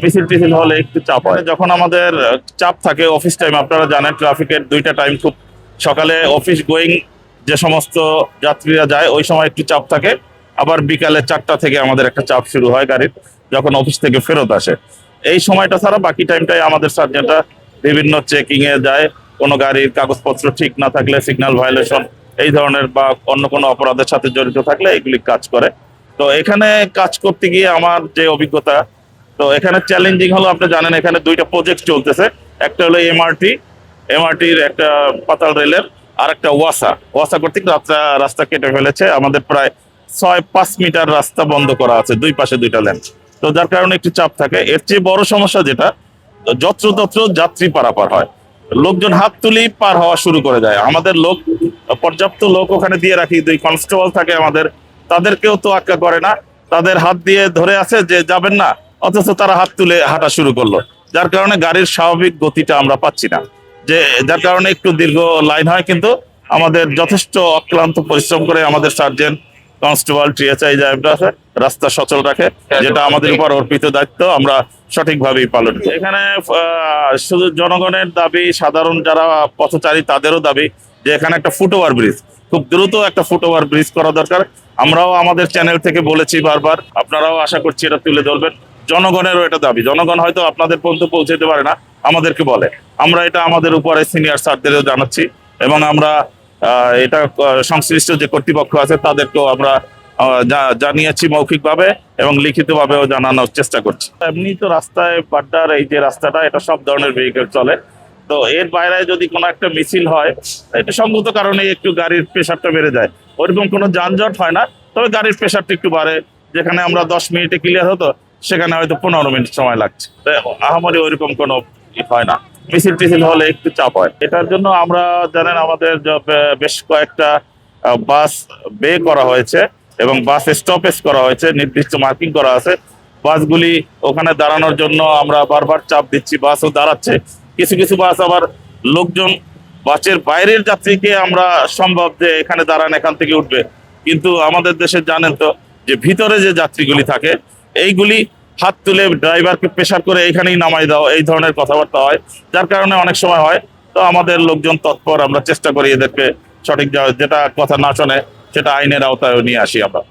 মিছিল টিছিল হলে একটু চাপ হয়। যখন আমাদের চাপ থাকে অফিস টাইম, আপনারা জানেন ট্রাফিকের দুইটা টাইম খুব, সকালে অফিস গোয়িং যে সমস্ত যাত্রীরা যায় ওই সময় একটু চাপ থাকে, আবার বিকালে 4টা থেকে আমাদের একটা চাপ শুরু হয় গাড়ির, যখন অফিস থেকে ফেরত আসে। এই সময়টা ছাড়া বাকি টাইমটাই আমাদের সার্জেন্টরা বিভিন্ন চেকিং এ যায়। কোনো গাড়ির কাগজপত্র ঠিক না থাকলে, সিগন্যাল ভায়োলেশন এই ধরনের বা অন্য কোনো অপরাধের সাথে জড়িত থাকলে এগুলি কাজ করে। তো এখানে কাজ করতে গিয়ে আমার যে অভিজ্ঞতা, তো এখানে চ্যালেঞ্জিং হলো, আপনি জানেন এখানে দুইটা প্রজেক্ট চলতেছে। একটা হলো এমআরটির একটা পাতাল রেলের, আর একটা ওয়াসা কর্তৃক রাস্তা কেটে ফেলেছে। আমাদের প্রায় 6-5 মিটার রাস্তা বন্ধ করা আছে, দুই পাশে দুইটা লেন। তো যার কারণে একটু চাপ থাকে। এর চেয়ে বড় সমস্যা যেটা, যত্রতত্র যাত্রী পারাপার হয়, লোকজন হাত তুলেই পার হওয়া শুরু করে দেয়। আমাদের লোক, পর্যাপ্ত লোক ওখানে দিয়ে রাখি, 2 কনস্টেবল থাকে আমাদের, তাদেরকেও তো আটকা করে না, তাদের হাত দিয়ে ধরে আছে যে যাবেন না, অথচ তারা হাত তুলে হাঁটা শুরু করলো। যার কারণে গাড়ির স্বাভাবিক গতিটা আমরা পাচ্ছি না, যে যার কারণে একটু দীর্ঘ লাইন হয়। কিন্তু আমাদের যথেষ্ট অক্লান্ত পরিশ্রম করে আমাদের সার্জেন্ট, কনস্টেবল, টিএসআই যারা আছে রাস্তা সচল রাখে, যেটা আমাদের উপর অর্পিত দায়িত্ব, আমরা সঠিকভাবেই পালন করি। এখানে শুধু জনগণের দাবি, সাধারণ যারা পথচারী তাদেরও দাবি যে এখানে একটা ফুটওভার ব্রিজ, খুব দ্রুত একটা ফুটওভার ব্রিজ করা দরকার। আমরাও আমাদের চ্যানেল থেকে বলেছি বারবার, আপনারাও আশা করছি এটা তুলে ধরবেন। জনগণেরও এটা দাবি, জনগণ হয়তো আপনাদের পর্যন্ত পৌঁছাতে পারে না, আমাদেরকে বলে, আমরা এটা আমাদের উপরে সিনিয়র স্যারদেরও জানাচ্ছি, এবং আমরা এটা সংশ্লিষ্ট যে কর্তৃপক্ষ আছে তাদেরকেও আমরা জানিয়েছি মৌখিকভাবে এবং লিখিতভাবেও জানানোর চেষ্টা করছি। এমনি তো রাস্তায় বাড্ডার এই যে রাস্তাটা, এটা সব ধরনের ভেহিকেল চলে। তো এর বাইরে যদি কোনো একটা মিছিল হয়, এটা সঙ্গত কারণে একটু গাড়ির প্রেশারটা বেড়ে যায়। ওইরকম কোনো যানজট হয় না, তবে গাড়ির প্রেশারটা একটু বাড়ে। যেখানে আমরা 10 মিনিটে ক্লিয়ার হতো, সেখানে হয়তো 15 মিনিট সময় লাগছে। আহামরি ওইরকম কোনো হয় না। মিছিল টিছিল হলে একটু চাপ হয়। এটার জন্য আমরা জানেন আমাদের বেশ কয়েকটা বাস বে করা হয়েছে এবং বাস স্টপেজ করা হয়েছে, নির্দিষ্ট মার্কিং করা আছে। বাসগুলি ওখানে দাঁড়ানোর জন্য আমরা বারবার চাপ দিচ্ছি, বাসও দাঁড়াচ্ছে। কিছু কিছু বাস আবার লোকজন, বাসের বাইরের যাত্রীকে আমরা সম্ভব যে এখানে দাঁড়ান, এখান থেকে উঠবে, কিন্তু আমাদের দেশে জানেন তো যে ভিতরে যে যাত্রীগুলি থাকে এইগুলি হাত তুলে ড্রাইভারকে প্রেশার করে এখানেই নামাই দাও, এই ধরনের কথাবার্তা হয়, যার কারণে অনেক সময় হয়। তো আমাদের লোকজন তৎপর, আমরা চেষ্টা করি এদেরকে সঠিক, যেটা কথা না শোনে সেটা আইনের আওতায় নিয়ে আসি আমরা।